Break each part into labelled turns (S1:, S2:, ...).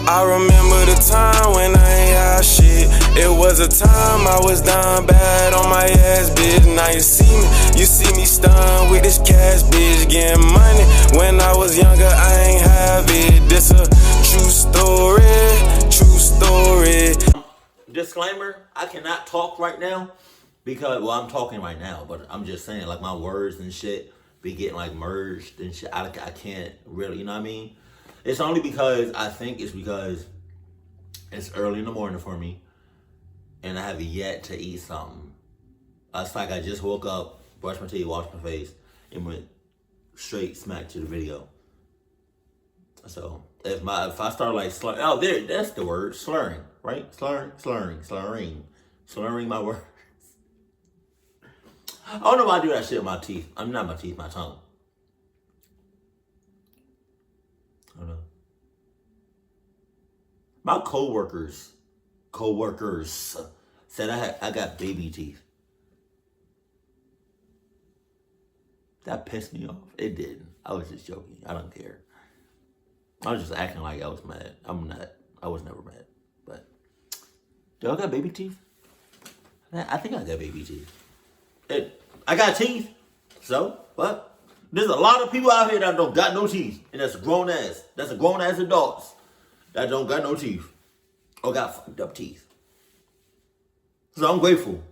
S1: I remember the time when I ain't had shit. It was a time I was down bad on my ass, bitch. Now you see me stunned with this cash, bitch. Getting money. When I was younger, I ain't have it. This a true story, true story.
S2: Disclaimer, I cannot talk right now because, well, I'm talking right now, but I'm just saying, like, my words and shit be getting, like, merged and shit. I can't really, you know what I mean? It's only because I think it's because it's early in the morning for me and I have yet to eat something. It's like I just woke up, brushed my teeth, washed my face, and went straight smack to the video. So if I start like slurring, oh, that's the word, slurring, right? Slurring my words. I don't know why I do that shit with my teeth. I'm not my teeth, my tongue. I don't know. My coworkers said I got baby teeth. That pissed me off. It didn't. I was just joking. I don't care. I was just acting like I was mad. I'm not. I was never mad. But do I got baby teeth? I think I got baby teeth. I got teeth. So what? There's a lot of people out here that don't got no teeth, and that's a grown ass adults that don't got no teeth or got fucked up teeth. So I'm grateful.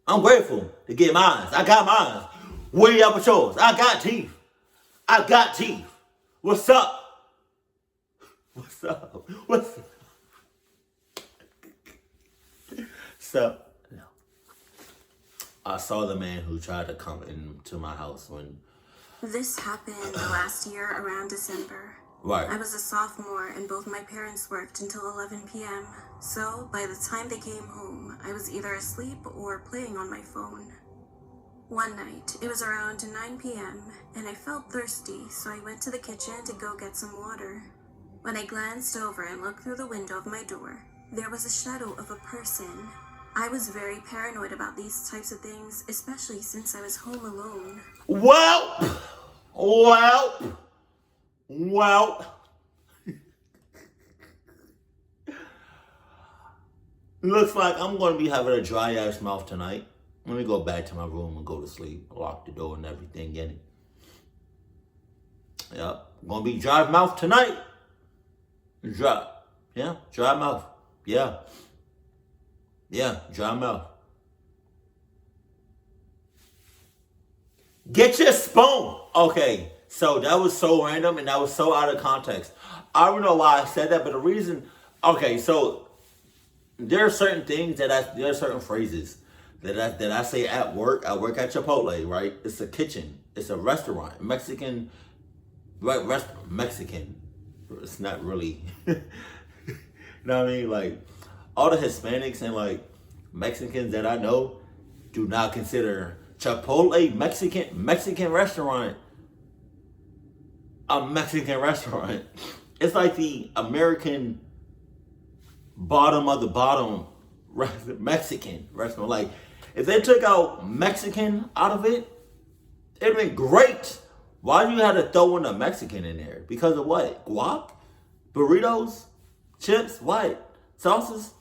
S2: I'm grateful to get mine. I got mine. Way up with yours. I got teeth. I got teeth. What's up? What's up? What's up? So, no. I saw the man who tried to come into my house when...
S3: This happened last year around December.
S2: Right.
S3: I was a sophomore and both my parents worked until 11 p.m. So by the time they came home, I was either asleep or playing on my phone. One night, it was around 9 p.m. and I felt thirsty, so I went to the kitchen to go get some water. When I glanced over and looked through the window of my door, there was a shadow of a person. I was very paranoid about these types of things, especially since I was home alone.
S2: Well. Looks like I'm going to be having a dry ass mouth tonight. Let me go back to my room and go to sleep. Lock the door and everything in it. Yep. Going to be dry mouth tonight. Dry. Yeah, dry mouth. Yeah. Yeah, dry mouth. Get your spoon. Okay, so that was so random and that was so out of context. I don't know why I said that, but the reason... Okay, so there are certain things there are certain phrases that I say at work. I work at Chipotle, right? It's a kitchen. It's a restaurant. Mexican. Mexican. It's not really... You know what I mean? Like, all the Hispanics and, like, Mexicans that I know do not consider Chipotle Mexican restaurant a Mexican restaurant. It's like the American bottom of the bottom Mexican restaurant. Like, if they took out Mexican out of it, it'd been great. Why do you have to throw in a Mexican in there? Because of what? Guac? Burritos? Chips? What? Sauces?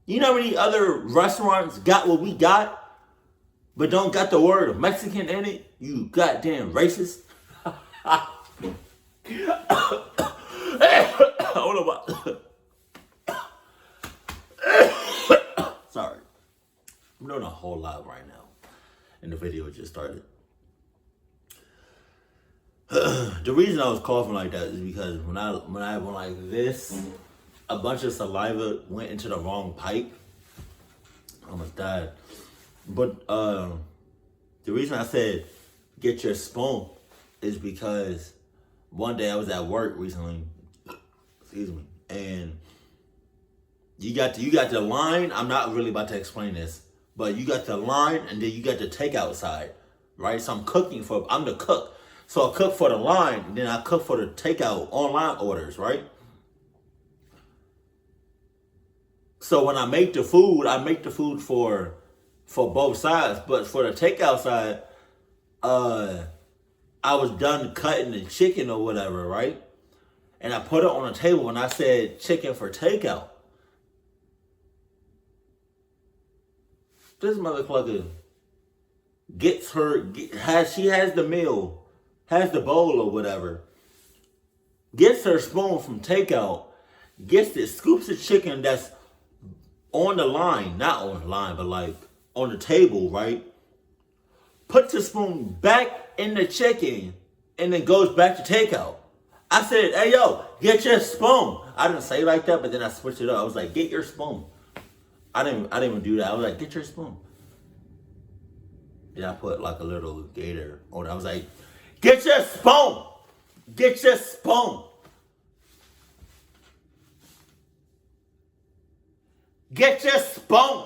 S2: You know how many other restaurants got what we got, but don't got the word Mexican in it? You goddamn racist. Hold on. Sorry. I'm doing a whole lot right now. And the video just started. The reason I was coughing like that is because when I went like this, a bunch of saliva went into the wrong pipe. I almost died. But the reason I said get your spoon is because one day I was at work recently, excuse me, and you got the line. I'm not really about to explain this, but you got the line and then you got the takeout side, right? So I'm the cook. So I cook for the line, and then I cook for the takeout online orders, right? So when I make the food for both sides. But for the takeout side, I was done cutting the chicken or whatever, right? And I put it on the table and I said chicken for takeout. This motherfucker she has the meal, has the bowl or whatever, gets her spoon from takeout, scoops the chicken that's on the line, not on the line, but like on the table, right? Puts the spoon back in the chicken and then goes back to takeout. I said, hey yo, get your spoon. I didn't say it like that, but then I switched it up. I was like, get your spoon. I didn't even do that. I was like, get your spoon. Then I put like a little Gattor on it. I was like, get your spoon. Get your spoon. Get your spoon.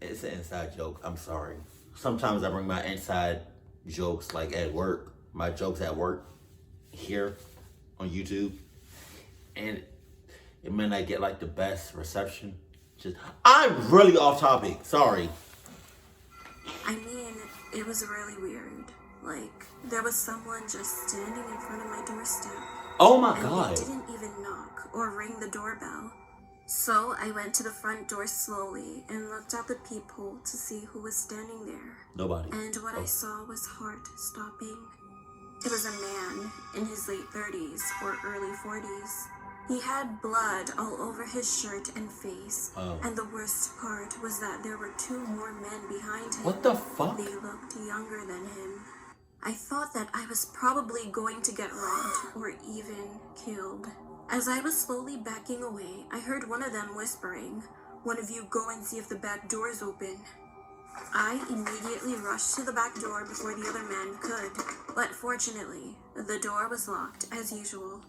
S2: It's an inside joke. I'm sorry. Sometimes I bring my inside jokes like at work. My jokes at work here on YouTube. And it may not get like the best reception. I'm really off topic. Sorry.
S3: I mean, it was really weird. Like, there was someone just standing in front of my doorstep.
S2: Oh my
S3: and
S2: God.
S3: They didn't even knock or ring the doorbell. So I went to the front door slowly and looked out the peephole to see who was standing there.
S2: Nobody.
S3: And what I saw was heart-stopping. It was a man in his late 30s or early 40s. He had blood all over his shirt and face.
S2: Oh.
S3: And the worst part was that there were 2 more men behind him.
S2: What the fuck?
S3: They looked younger than him. I thought that I was probably going to get robbed or even killed. As I was slowly backing away, I heard one of them whispering, "One of you go and see if the back door is open." I immediately rushed to the back door before the other man could, but fortunately, the door was locked as usual.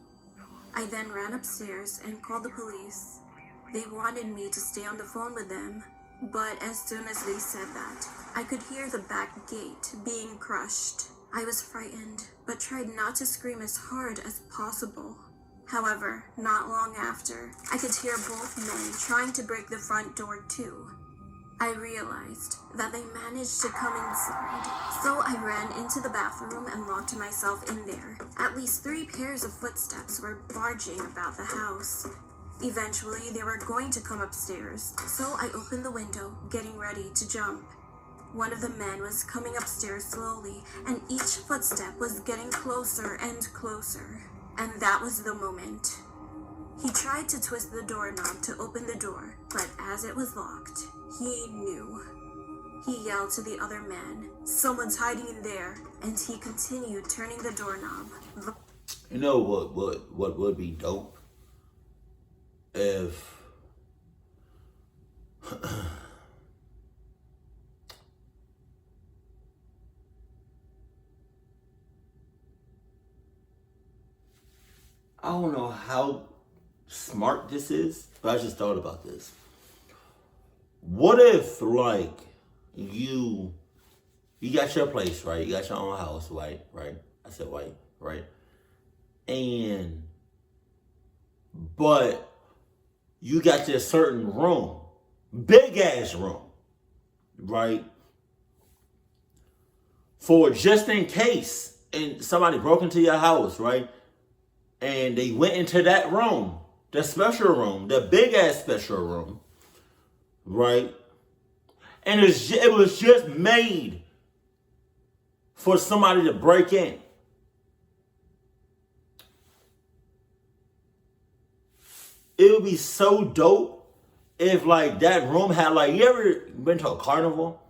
S3: I then ran upstairs and called the police. They wanted me to stay on the phone with them, but as soon as they said that, I could hear the back gate being crushed. I was frightened, but tried not to scream as hard as possible. However, not long after, I could hear both men trying to break the front door too. I realized that they managed to come inside, so I ran into the bathroom and locked myself in there. At least 3 pairs of footsteps were barging about the house. Eventually, they were going to come upstairs, so I opened the window, getting ready to jump. One of the men was coming upstairs slowly, and each footstep was getting closer and closer. And that was the moment. He tried to twist the doorknob to open the door, but as it was locked, he knew. He yelled to the other man, "Someone's hiding in there," and he continued turning the doorknob.
S2: You know what would be dope? If I don't know how smart this is, but I just thought about this. What if, like, you got your place, right? You got your own house, right? I said white, right? But you got this certain room, big ass room, right? For just in case, and somebody broke into your house, right? And they went into that room, the special room, the big ass special room, right? And it was just made for somebody to break in. It would be so dope if like that room had like, you ever been to a carnival?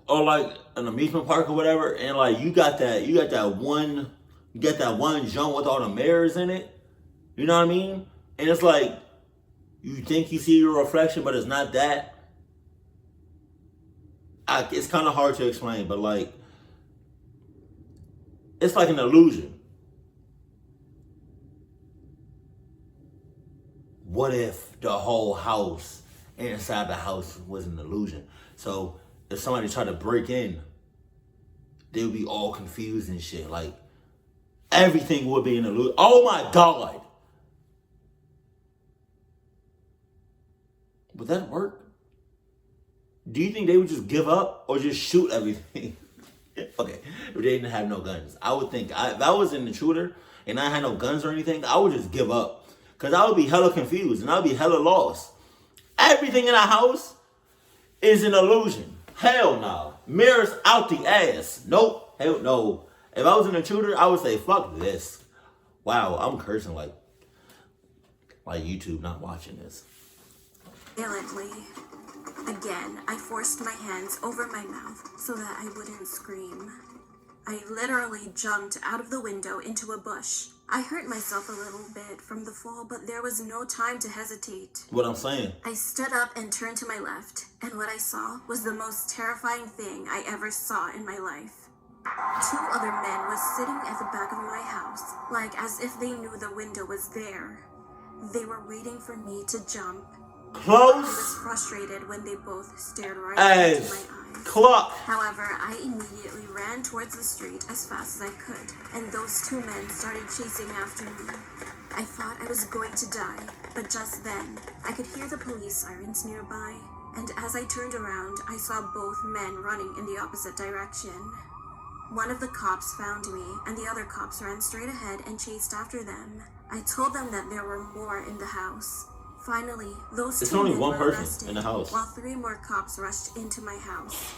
S2: Or like an amusement park or whatever, and like you got that one joint with all the mirrors in it. You know what I mean? And it's like, you think you see your reflection, but it's not that. It's kind of hard to explain, but like, it's like an illusion. What if the whole house, inside the house, was an illusion? So if somebody tried to break in, they would be all confused and shit. Like, everything would be an illusion. Oh my God. Would that work? do you think they would just give up or just shoot everything? Okay, if they didn't have no guns. I would think, if I was an intruder and I had no guns or anything, I would just give up. Because I would be hella confused and I would be hella lost. Everything in the house is an illusion. Hell no. Mirrors out the ass. Nope. Hell no. If I was an intruder, I would say, fuck this. Wow, I'm cursing like YouTube not watching this.
S3: Violently. Again, I forced my hands over my mouth so that I wouldn't scream. I literally jumped out of the window into a bush. I hurt myself a little bit from the fall, but there was no time to hesitate.
S2: What I'm saying.
S3: I stood up and turned to my left, and what I saw was the most terrifying thing I ever saw in my life. 2 other men were sitting at the back of my house, like as if they knew the window was there. They were waiting for me to jump.
S2: Close.
S3: I was frustrated when they both stared right
S2: as
S3: into my eyes.
S2: Clock.
S3: However, I immediately ran towards the street as fast as I could, and those 2 men started chasing after me. I thought I was going to die, but just then, I could hear the police sirens nearby, and as I turned around, I saw both men running in the opposite direction. One of the cops found me, and the other cops ran straight ahead and chased after them. I told them that there were more in the house. Finally, those 2
S2: only
S3: men
S2: one
S3: were
S2: person
S3: arrested,
S2: in the house.
S3: while 3 more cops rushed into my house.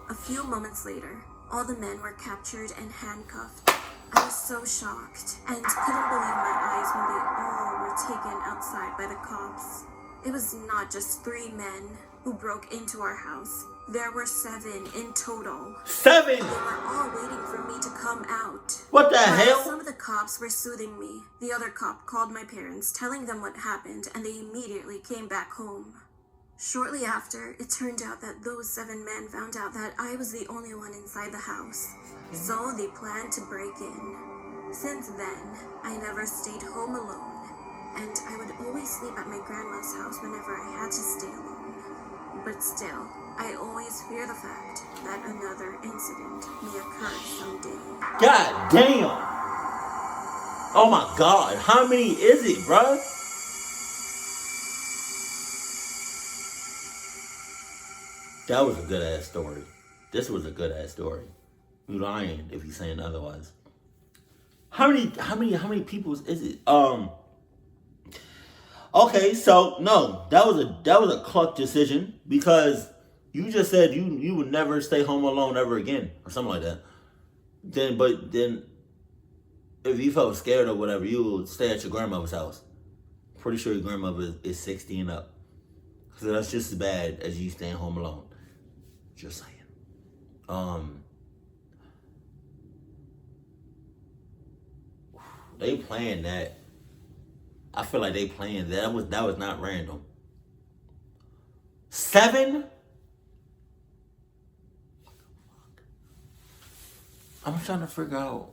S3: A few moments later, all the men were captured and handcuffed. I was so shocked and couldn't believe my eyes when they all were taken outside by the cops. It was not just 3 men who broke into our house. There were 7 in total.
S2: 7!
S3: They were all waiting for me to come out.
S2: What the
S3: While
S2: hell?
S3: some of the cops were soothing me, the other cop called my parents, telling them what happened, and they immediately came back home. Shortly after, it turned out that those 7 men found out that I was the only one inside the house, so they planned to break in. Since then, I never stayed home alone, and I would always sleep at my grandma's house whenever I had to stay alone. But still, I always fear the fact that another incident may occur someday.
S2: God damn! Oh my god, how many is it, bruh? That was a good ass story. This was a good ass story. You lying if you saying otherwise. How many people is it? Okay, so no, that was a cluck decision because you just said you would never stay home alone ever again or something like that. Then if you felt scared or whatever, you would stay at your grandmother's house. Pretty sure your grandmother is 60 and up. So that's just as bad as you staying home alone. Just saying. They playing that. I feel like they playing that. That was not random. 7? I'm trying to figure out.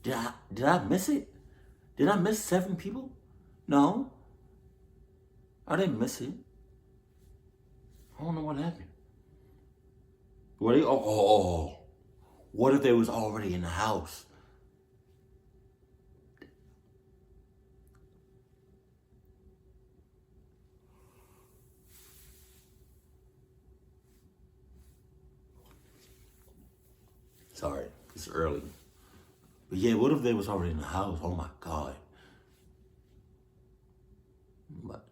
S2: Did I miss it? Did I miss 7 people? No. I didn't miss it. I don't know what happened. Were they? Oh. What if they was already in the house? Sorry, it's early. But yeah, what if they was already in the house? Oh my God. But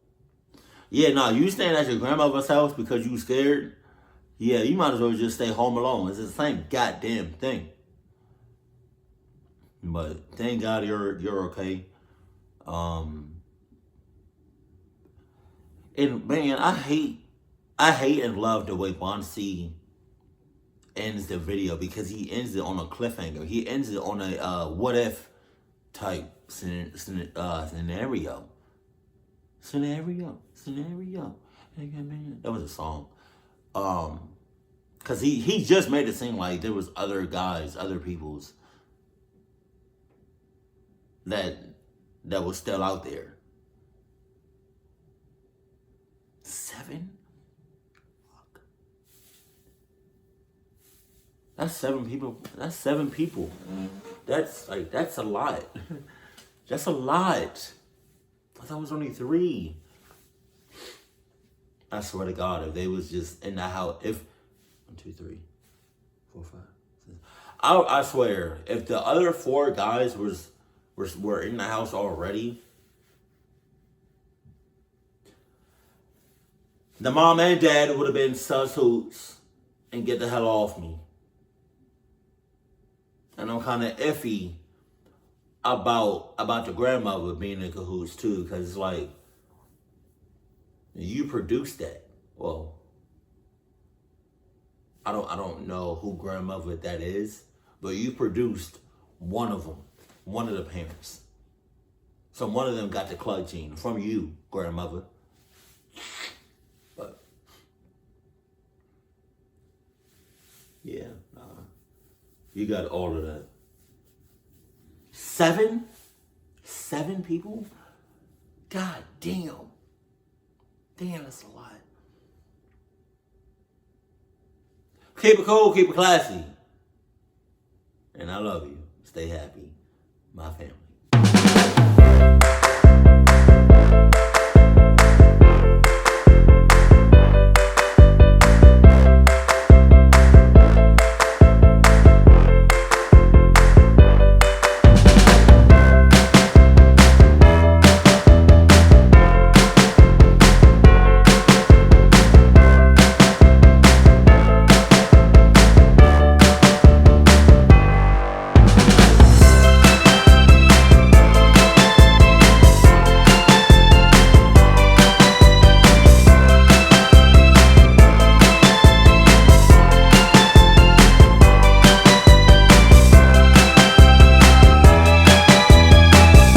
S2: yeah, no, you staying at your grandmother's house because you scared? Yeah, you might as well just stay home alone. It's the same goddamn thing. But thank God you're okay. And man, I hate and love the way Wansee ends the video because he ends it on a cliffhanger. He ends it on a what if type scenario. That was a song. Cause he just made it seem like there was other guys, other people's that was still out there. 7? Fuck. That's 7 people. That's 7 people. That's a lot. That's a lot. I thought it was only 3. I swear to God, if they was just in the house, if 1, 2, 3, 4, 5, 6, I swear, if the other 4 guys were in the house already, the mom and dad would have been sus hoots and get the hell off me. And I'm kind of iffy about the grandmother being in cahoots too, because it's like, you produced that. Well, I don't know who grandmother that is, but you produced one of them, one of the parents. So one of them got the club gene from you, grandmother. But yeah, you got all of that. 7 people? God damn. Damn, that's a lot. Keep it cool, keep it classy. And I love you. Stay happy. My family.